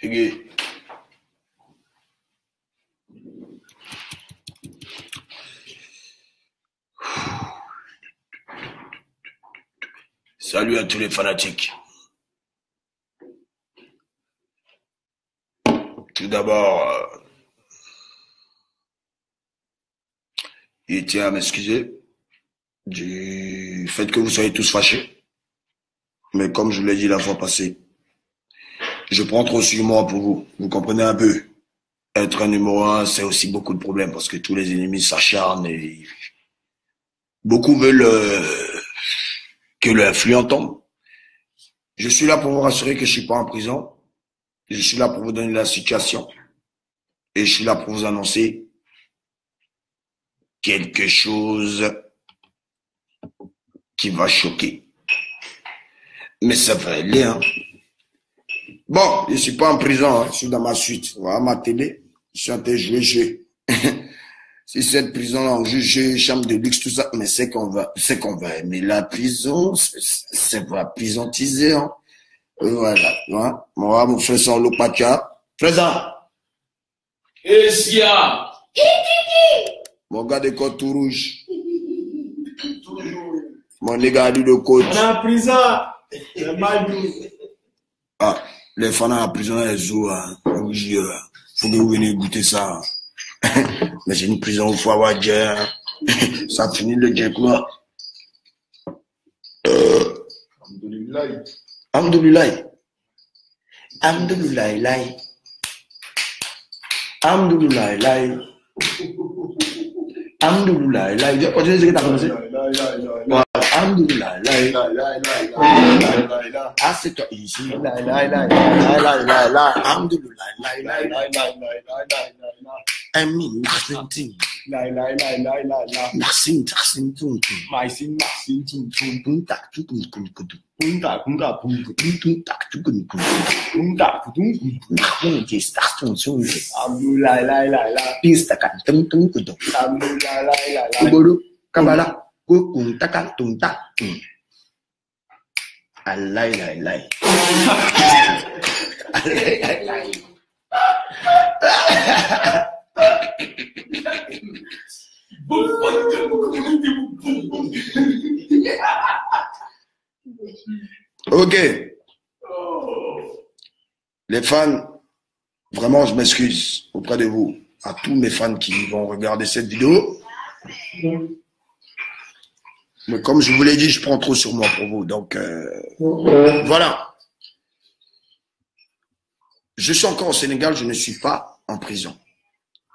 Cheguei. Salut à tous les fanatiques. Tout d'abord, il tient à m'excuser du fait que vous soyez tous fâchés. Mais comme je vous l'ai dit la fois passée, je prends trop sur moi pour vous. Vous comprenez un peu? Être un numéro un, c'est aussi beaucoup de problèmes parce que tous les ennemis s'acharnent et beaucoup veulent que l'influent tombe. Je suis là pour vous rassurer que je suis pas en prison. Je suis là pour vous donner la situation. Et je suis là pour vous annoncer quelque chose qui va choquer. Mais ça va aller, hein. Bon, je suis pas en prison, hein. Je suis dans ma suite. Voilà ma télé. Je suis en train de jouer. Si cette prison-là, on juge chambre de luxe, tout ça, mais c'est qu'on va aimer la prison, c'est va prisontiser, hein. Voilà, hein. Moi, mon frère, son Lopacha. Présent. Et s'il y a Mon gars de côte tout rouge. Mon gars de côte. on est en prison. C'est mal doux. Ah, les fans à la prison, elles jouent, hein. Faut que vous venez goûter ça. Mais c'est une prison où il faut avoir Dieu. Ça finit le Dieu quoi. Alhamdoulilah. Alhamdoulilah. Alhamdoulilah. Alhamdoulilah. Tu continues ce que tu as commencé? Alhamdoulilah. Ah, c'est toi ici. Alhamdoulilah. Amin, Marcintin. Marcin, Ok. Les fans, vraiment, je m'excuse auprès de vous, à tous mes fans qui vont regarder cette vidéo. Mais comme je vous l'ai dit, je prends trop sur moi pour vous. Donc, voilà. Je suis encore au Sénégal, je ne suis pas en prison.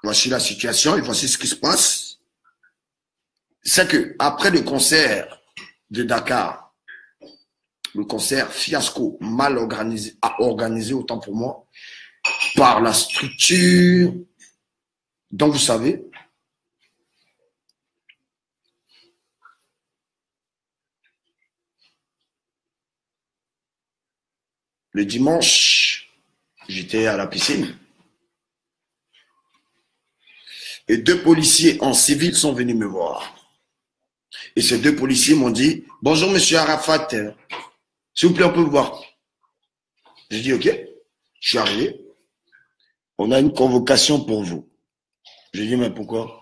Voici la situation et voici ce qui se passe. C'est que après le concert de Dakar, le concert fiasco, mal organisé autant pour moi, par la structure dont vous savez, le dimanche, j'étais à la piscine et 2 policiers en civil sont venus me voir. Et ces 2 policiers m'ont dit « Bonjour, monsieur Arafat, s'il vous plaît, on peut vous voir. » J'ai dit « Ok, je suis arrivé. On a une convocation pour vous. » J'ai dit « Mais pourquoi?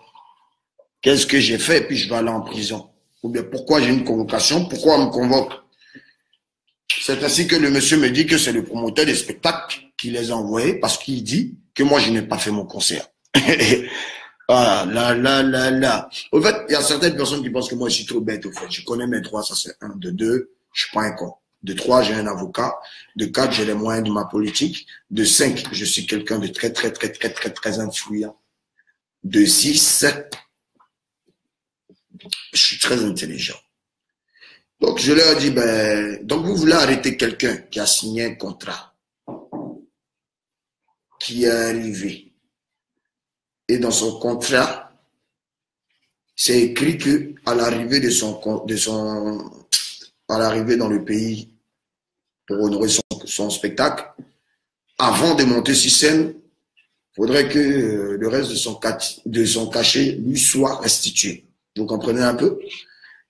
Qu'est-ce que j'ai fait et puis je vais aller en prison? Ou bien pourquoi j'ai une convocation? Pourquoi on me convoque? » C'est ainsi que le monsieur me dit que c'est le promoteur des spectacles qui les a envoyés parce qu'il dit que moi, je n'ai pas fait mon concert. Ah là. Au fait, il y a certaines personnes qui pensent que moi, je suis trop bête, au fait. Je connais mes droits, ça c'est 1. De 2, je suis pas un con. De 3, j'ai un avocat. De 4, j'ai les moyens de ma politique. De 5, je suis quelqu'un de très influent. De 6, je suis très intelligent. Donc, je leur dis, donc vous voulez arrêter quelqu'un qui a signé un contrat, qui est arrivé. Et dans son contrat, c'est écrit que à l'arrivée à l'arrivée dans le pays pour honorer son spectacle, avant de monter sur scène, il faudrait que le reste de son cachet lui soit restitué. Vous comprenez un peu?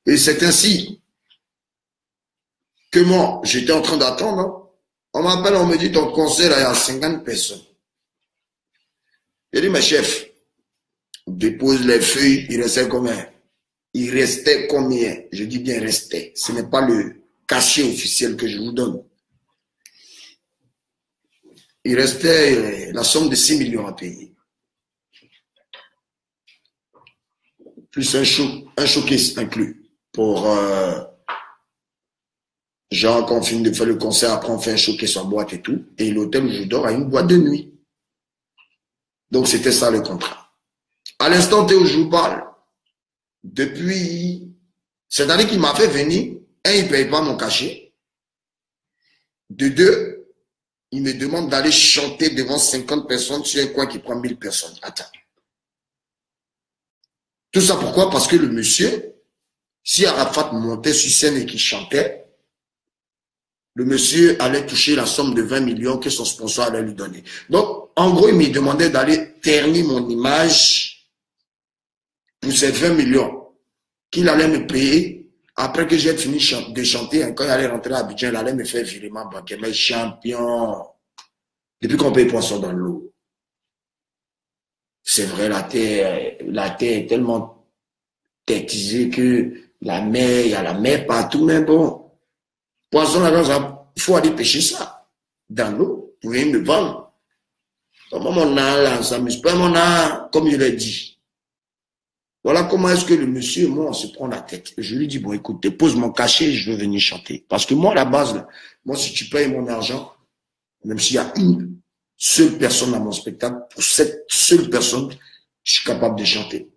Et c'est ainsi que moi, j'étais en train d'attendre On m'appelle, on me dit, ton concert, il y a 50 personnes. J'ai dit, mais chef, dépose les feuilles, il restait combien? Il restait combien? Je dis bien restait. Ce n'est pas le cachet officiel que je vous donne. Il restait la somme de 6 millions à payer. Plus un showcase inclus pour genre qu'on finit de faire le concert, après on fait un showcase en boîte et tout. Et l'hôtel où je dors a une boîte de nuit. Donc c'était ça le contrat. À l'instant où je vous parle, depuis cette année qu'il m'a fait venir, un, il ne paye pas mon cachet. De deux, il me demande d'aller chanter devant 50 personnes sur un coin qui prend 1000 personnes. Attends. Tout ça pourquoi? Parce que le monsieur, si Arafat montait sur scène et qu'il chantait, le monsieur allait toucher la somme de 20 millions que son sponsor allait lui donner. Donc, en gros, il me demandait d'aller ternir mon image pour ces 20 millions qu'il allait me payer après que j'ai fini de chanter. Quand il allait rentrer à Abidjan, il allait me faire virement bancaire. Mais champion, depuis qu'on paye poisson dans l'eau, c'est vrai, la terre est tellement têtisée que la mer, il y a la mer partout, mais bon, poisson là-dedans, il faut aller pêcher ça dans l'eau. Vous pouvez me vendre. Comment mon âne là, ça m'amuse pas mon âne, comme je l'ai dit. Voilà comment est-ce que le monsieur et moi, on se prend la tête. Je lui dis, bon, écoute, dépose mon cachet, je veux venir chanter. Parce que moi, à la base, là, moi, si tu payes mon argent, même s'il y a une seule personne à mon spectacle, pour cette seule personne, je suis capable de chanter.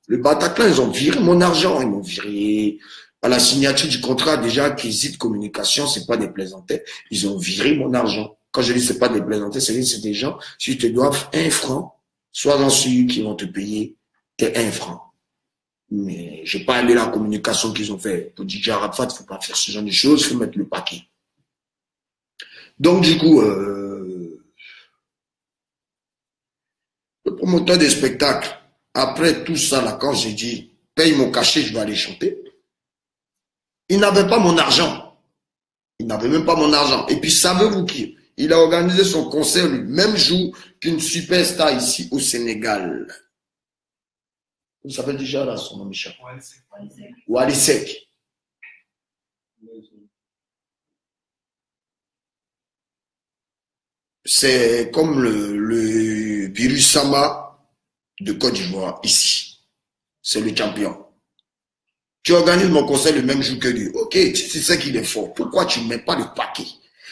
Le Bataclan, ils ont viré mon argent, ils m'ont viré. À la signature du contrat, déjà, Kizit Communication, c'est pas des plaisantais, ils ont viré mon argent. Quand je dis c'est pas des plaisantais, c'est des gens, si te doivent 1 franc, sois-en sûr qu'ils vont te payer tes 1 franc. Mais je vais pas aller dans la communication qu'ils ont fait. Pour DJ Arafat, faut pas faire ce genre de choses, faut mettre le paquet. Donc, du coup, le promoteur des spectacles, après tout ça, là, quand j'ai dit, paye mon cachet, je vais aller chanter, il n'avait pas mon argent. Il n'avait même pas mon argent. Et puis, savez-vous qui? Il a organisé son concert le même jour qu'une superstar ici au Sénégal. Vous savez déjà là son nom, Michel? Wally Seck. C'est comme le virus Samba de Côte d'Ivoire, ici. C'est le champion. Tu organises mon concert le même jour que lui. Ok, tu sais qu'il est fort. Pourquoi tu ne mets pas le paquet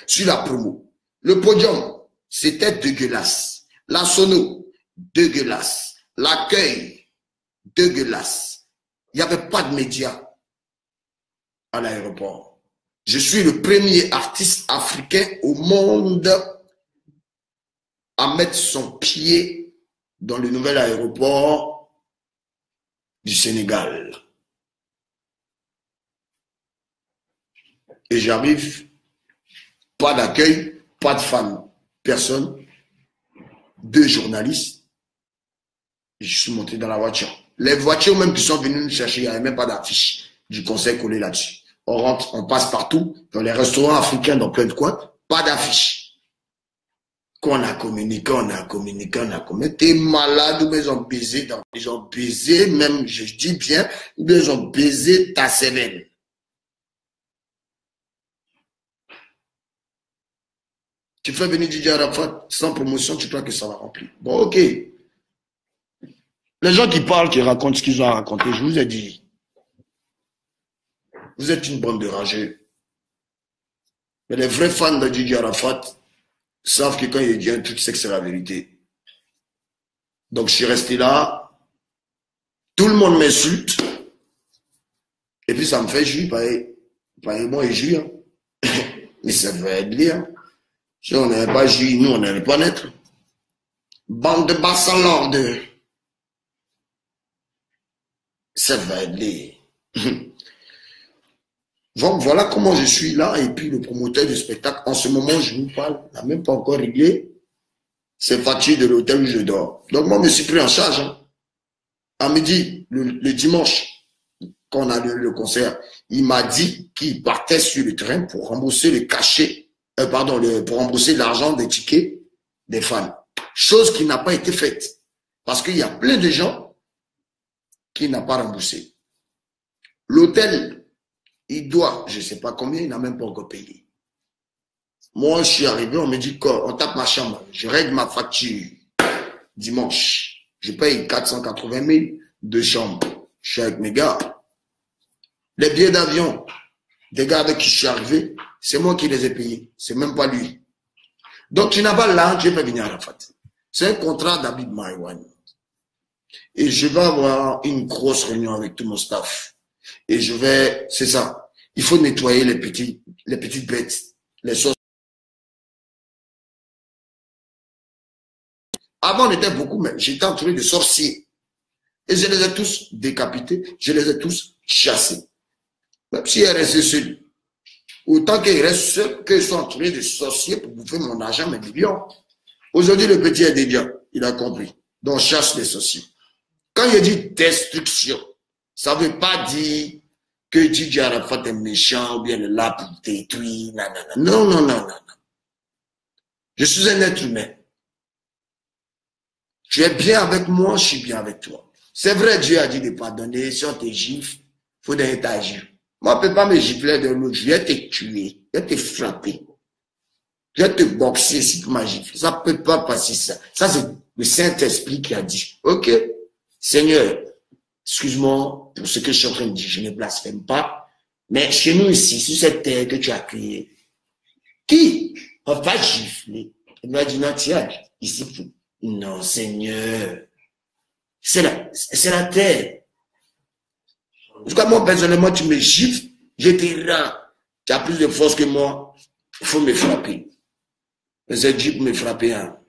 sur la promo? Le podium, c'était dégueulasse. La sono, dégueulasse. L'accueil, dégueulasse. Il n'y avait pas de médias à l'aéroport. Je suis le premier artiste africain au monde à mettre son pied dans le nouvel aéroport du Sénégal. Et j'arrive, pas d'accueil, pas de fans, personne, 2 journalistes. Je suis monté dans la voiture. Les voitures même qui sont venues nous chercher, il n'y avait même pas d'affiche du conseil collé là-dessus. On rentre, on passe partout, dans les restaurants africains, dans plein de coins, pas d'affiche. Quand on a communiqué, T'es malade, ou ils ont baisé, même, je dis bien, ils ont baisé ta cervelle. Tu fais venir DJ Arafat sans promotion, tu crois que ça va remplir. Bon, ok. Les gens qui parlent, qui racontent ce qu'ils ont à raconter, je vous ai dit, vous êtes une bande de rageux. Mais les vrais fans de DJ Arafat savent que quand il dit un truc, c'est que c'est la vérité. Donc je suis resté là, tout le monde m'insulte, et puis ça me fait jouir, pareil moi et jouir. Mais ça veut être bien. Si on n'avait pas joué, nous, on n'allait pas naître. Bande de bassalards. Ça va aider. Donc, voilà comment je suis là. Et puis, le promoteur du spectacle, en ce moment, je vous parle, n'a même pas encore réglé ses factures de l'hôtel où je dors. Donc, moi, je me suis pris en charge. Hein. À midi, le dimanche, quand on a eu le concert, il m'a dit qu'il partait sur le train pour rembourser le cachet pour rembourser l'argent des tickets des fans. Chose qui n'a pas été faite. Parce qu'il y a plein de gens qui n'ont pas remboursé. L'hôtel, il doit, je ne sais pas combien, il n'a même pas encore payé. Moi, je suis arrivé, on me dit qu'on tape ma chambre. Je règle ma facture dimanche. Je paye 480 000 de chambre. Je suis avec mes gars. Les billets d'avion des gars avec qui je suis arrivé, c'est moi qui les ai payés. C'est même pas lui. Donc, tu n'as pas là, tu peux venir à Arafat. C'est un contrat d'Abid Maïwan. Et je vais avoir une grosse réunion avec tout mon staff. Et je vais, c'est ça. Il faut nettoyer les petites bêtes, les choses. Avant, on était beaucoup, mais j'étais entouré de sorciers. Et je les ai tous décapités, je les ai tous chassés. Même s'il est resté seul. Autant qu'il reste seul, qu'ils sont entourés de sorciers pour bouffer mon argent, mes millions. Aujourd'hui, le petit est déviant. Il a compris. Donc, chasse les sorciers. Quand il dit destruction, ça ne veut pas dire que Didier Arafat est méchant ou bien est là pour détruire. Non, non, non, non, non. Je suis un être humain. Tu es bien avec moi, je suis bien avec toi. C'est vrai, Dieu a dit de pardonner. Si on te gifle, il faut donner ta gifle. Moi, je ne peux pas me gifler de l'autre. Je vais te tuer, je vais te frapper. Je vais te boxer si tu m'as giflé. Ça ne peut pas passer ça. Ça, c'est le Saint-Esprit qui a dit. Ok, Seigneur, excuse-moi pour ce que je suis en train de dire. Je ne blasphème pas. Mais chez nous ici, sur cette terre que tu as créée, qui va gifler? Il m'a dit, non, tiens, ici, non, Seigneur. C'est la terre. En tout cas, moi, personnellement, tu me gifles, je te rends. Tu as plus de force que moi. Il faut me frapper. Mais c'est Dieu pour me frapper. Hein.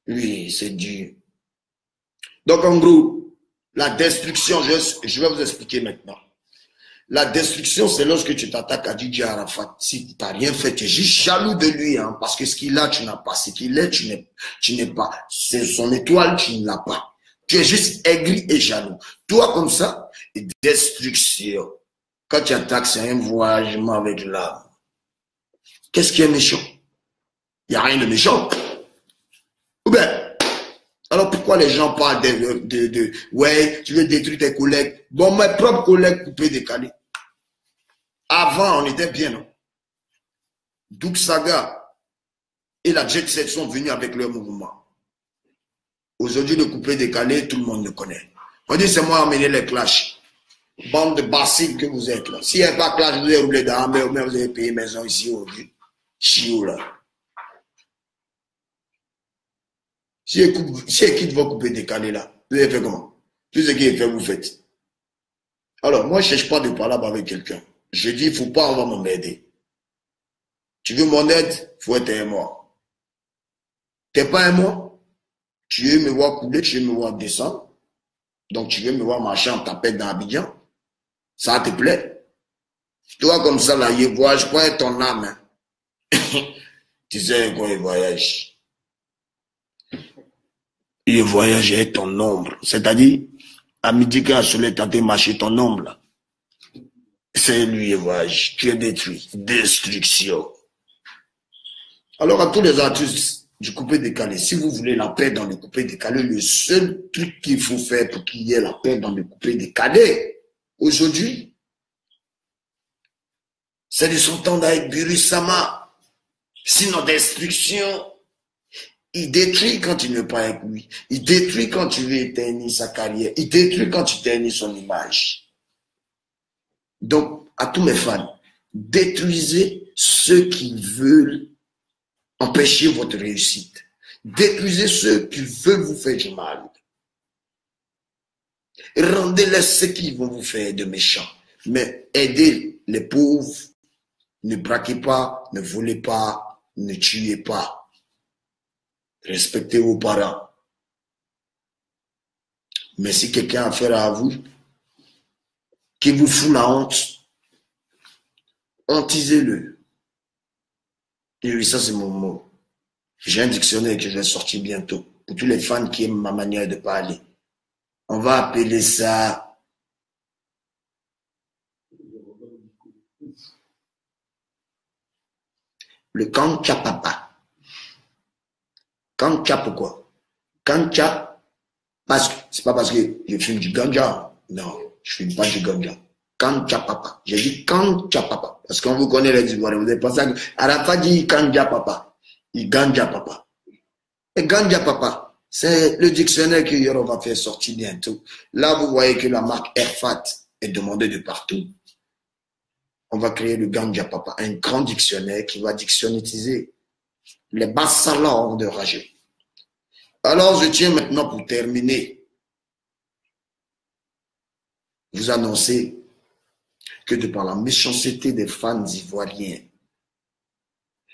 Oui, c'est Dieu. Donc, en gros, la destruction, je vais vous expliquer maintenant. La destruction, c'est lorsque tu t'attaques à Didier Arafat. Si tu n'as rien fait, tu es juste jaloux de lui. Hein, parce que ce qu'il a, tu n'as pas. Ce qu'il est, tu n'es pas. C'est son étoile, tu ne l'as pas. Tu es juste aigri et jaloux. Toi, comme ça, destruction. Quand tu attaques, c'est un voyagement avec l'âme. Qu'est-ce qui est méchant? Il n'y a rien de méchant. Ou bien, alors pourquoi les gens parlent ouais, tu veux détruire tes collègues? Bon, mes propres collègues coupés décalés. Avant, on était bien, non? Doug Saga et la Jet Set sont venus avec leur mouvement. Aujourd'hui, le coupé décalé, tout le monde le connaît. On dit, c'est moi amener les clashs. Bande de bassines que vous êtes là. S'il n'y a pas clash, vous avez roulé dans mais vous avez payé maison ici au Chiou là. Si équipe va couper décalé là, vous avez fait comment? Tout ce qui est fait, vous faites. Alors, moi, je ne cherche pas de parler avec quelqu'un. Je dis, il ne faut pas, on va m'aider. Tu veux mon aide? Il faut être un moi. Tu n'es pas un moi? Tu veux me voir couler, tu veux me voir descendre. Donc, tu veux me voir marcher en tapette dans Abidjan. Ça te plaît? Toi, comme ça, là, il voyage pas être ton âme. Hein. Tu sais quoi, il voyage? Il voyage avec ton ombre. C'est-à-dire, à midi, quand le soleil t'a marcher ton ombre, là. C'est lui, il voyage. Tu es détruit. Destruction. Alors, à tous les artistes du coupé décalé, si vous voulez la paix dans le coupé décalé, le seul truc qu'il faut faire pour qu'il y ait la paix dans le coupé décalé, aujourd'hui, c'est de s'entendre avec Biru-sama. Sinon, destruction, il détruit quand il n'est pas avec lui. Il détruit quand tu veux éternir sa carrière. Il détruit quand tu éternis son image. Donc, à tous mes fans, détruisez ceux qui veulent empêcher votre réussite. Détruisez ceux qui veulent vous faire du mal. Rendez-les ce qui vont vous faire de méchants. Mais aidez les pauvres. Ne braquez pas, ne volez pas, ne tuez pas. Respectez vos parents. Mais si quelqu'un a affaire à vous, qui vous fout la honte, hontisez-le. Et oui, ça c'est mon mot. J'ai un dictionnaire que je vais sortir bientôt. Pour tous les fans qui aiment ma manière de parler. On va appeler ça le Kancha Papa. Kancha pourquoi? Kancha, parce que c'est pas parce que je fume du ganja. Non, je fume pas du ganja. Kancha Papa. J'ai dit Kancha Papa. Parce qu'on vous connaît les Ivoiriens. Vous avez pensé que Arafat dit Kanja Papa. Il Ganja Papa. Et Ganja Papa, c'est le dictionnaire que Yoro va faire sortir bientôt. Là, vous voyez que la marque Airfat est demandée de partout. On va créer le Ganja Papa, un grand dictionnaire qui va dictionnetiser les basses langues de Ragé. Alors, je tiens maintenant pour terminer, vous annoncer que de par la méchanceté des fans ivoiriens,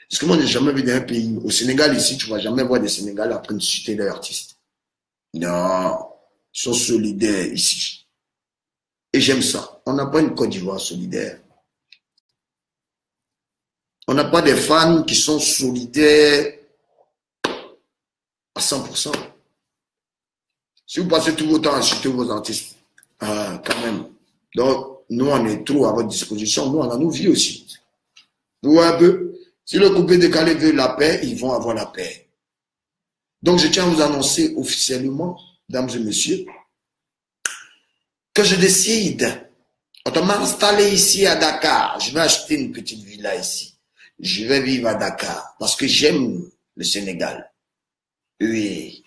parce que moi, je n'ai jamais vu dans un pays, au Sénégal ici, tu ne vas jamais voir des Sénégalais après une cité d'artistes. Non, ils sont solidaires ici. Et j'aime ça. On n'a pas une Côte d'Ivoire solidaire. On n'a pas des fans qui sont solidaires à 100%. Si vous passez tout votre temps à insulter vos artistes, quand même. Donc, nous, on est trop à votre disposition. Nous, on a nos vies aussi. Vous voyez un peu? Si le coupé décalé veut la paix, ils vont avoir la paix. Donc, je tiens à vous annoncer officiellement, mesdames et messieurs, que je décide, on m'a installé ici à Dakar. Je vais acheter une petite villa ici. Je vais vivre à Dakar parce que j'aime le Sénégal. Oui.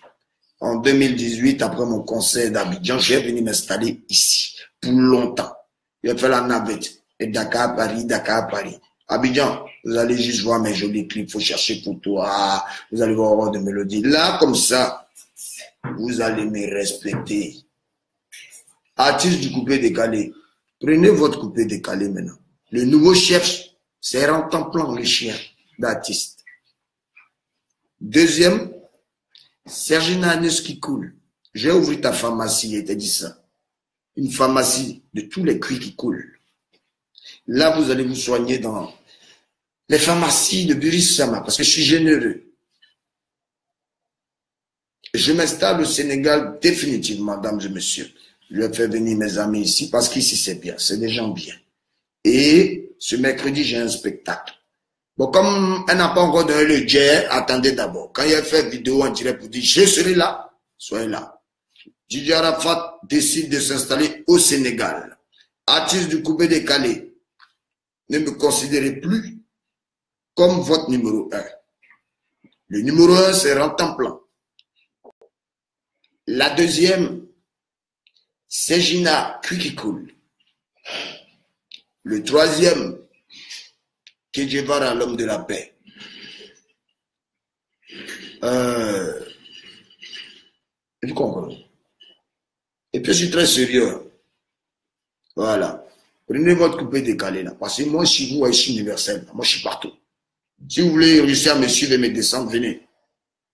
En 2018, après mon concert d'Abidjan, j'ai venu m'installer ici pour longtemps. J'ai fait la navette. Et Dakar, Paris, Dakar, Paris. Abidjan, vous allez juste voir mes jolis clips, il faut chercher pour toi, vous allez voir de mélodies. Là, comme ça, vous allez me respecter. Artiste du coupé décalé, prenez votre coupé décalé maintenant. Le nouveau chef, c'est Rantanplan, le chien d'artiste. Deuxième, Sergina Agnès qui coule. J'ai ouvert ta pharmacie et t'ai dit ça. Une pharmacie de tous les cuits qui coulent. Là, vous allez vous soigner dans les pharmacies de Burissama, parce que je suis généreux. Je m'installe au Sénégal définitivement, mesdames et messieurs. Je vais faire venir mes amis ici, parce qu'ici c'est bien, c'est des gens bien. Et ce mercredi, j'ai un spectacle. Bon, comme elle n'a pas encore donné le jet, attendez d'abord. Quand il a fait vidéo en direct pour dire, je serai là, soyez là. DJ Arafat décide de s'installer au Sénégal. Artiste du coupé décalé, ne me considérez plus comme votre numéro 1. Le numéro 1, c'est Rantanplan. La deuxième, c'est Gina Kwikikoul. Le troisième, Kedjevara, l'homme de la paix. Vous comprenez? Et puis je suis très sérieux. Voilà. Prenez votre coupé décalé là. Parce que moi, je suis vous, je suis universel. Moi, je suis partout. Si vous voulez réussir à me suivre et me descendre, venez.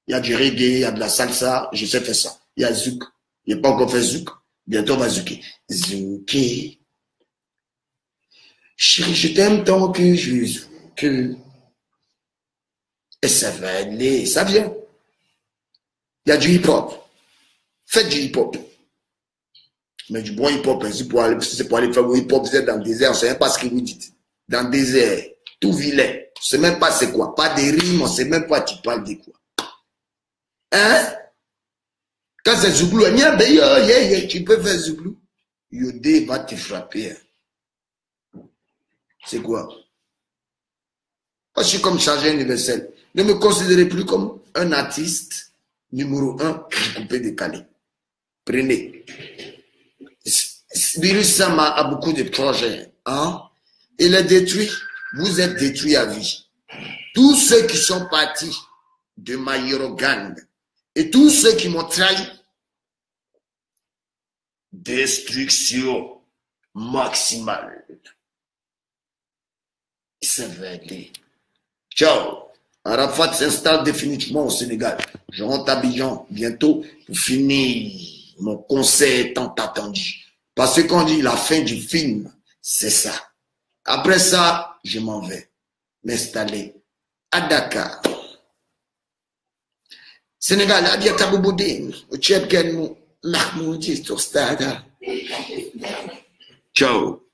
Il y a du reggae, il y a de la salsa, je sais faire ça. Il y a zouk. Il n'y a pas encore fait zouk. Bientôt, on va zouker. Zouker. Chérie, je t'aime tant que je zouk. Et ça va aller, ça vient. Il y a du hip-hop. Faites du hip-hop. Mais du bon hip-hop, c'est pour aller faire le hip-hop, vous êtes dans le désert, on ne sait même pas ce que vous dites. Dans le désert, tout vilain. On ne sait même pas c'est quoi. Pas des rimes, on ne sait même pas tu parles de quoi. Hein? Quand c'est Zouglou, tu peux faire Zouglou. Yodé va te frapper. C'est quoi? Moi, je suis comme chargé universel. Ne me considérez plus comme un artiste numéro 1 du coupé décalé. Prenez. Burissama a beaucoup de projets. Hein? Il est détruit. Vous êtes détruits à vie. Tous ceux qui sont partis de Mayoro Gang et tous ceux qui m'ont trahi, destruction maximale. Ça va aller. Ciao. Arafat s'installe définitivement au Sénégal. Je rentre à Abidjan bientôt pour finir mon concert tant attendu. Parce qu'on dit la fin du film, c'est ça. Après ça, je m'en vais m'installer à Dakar. Sénégal, Adia Kaboubodé, au Tchèque, Mahmoudi, sur Stade. Ciao.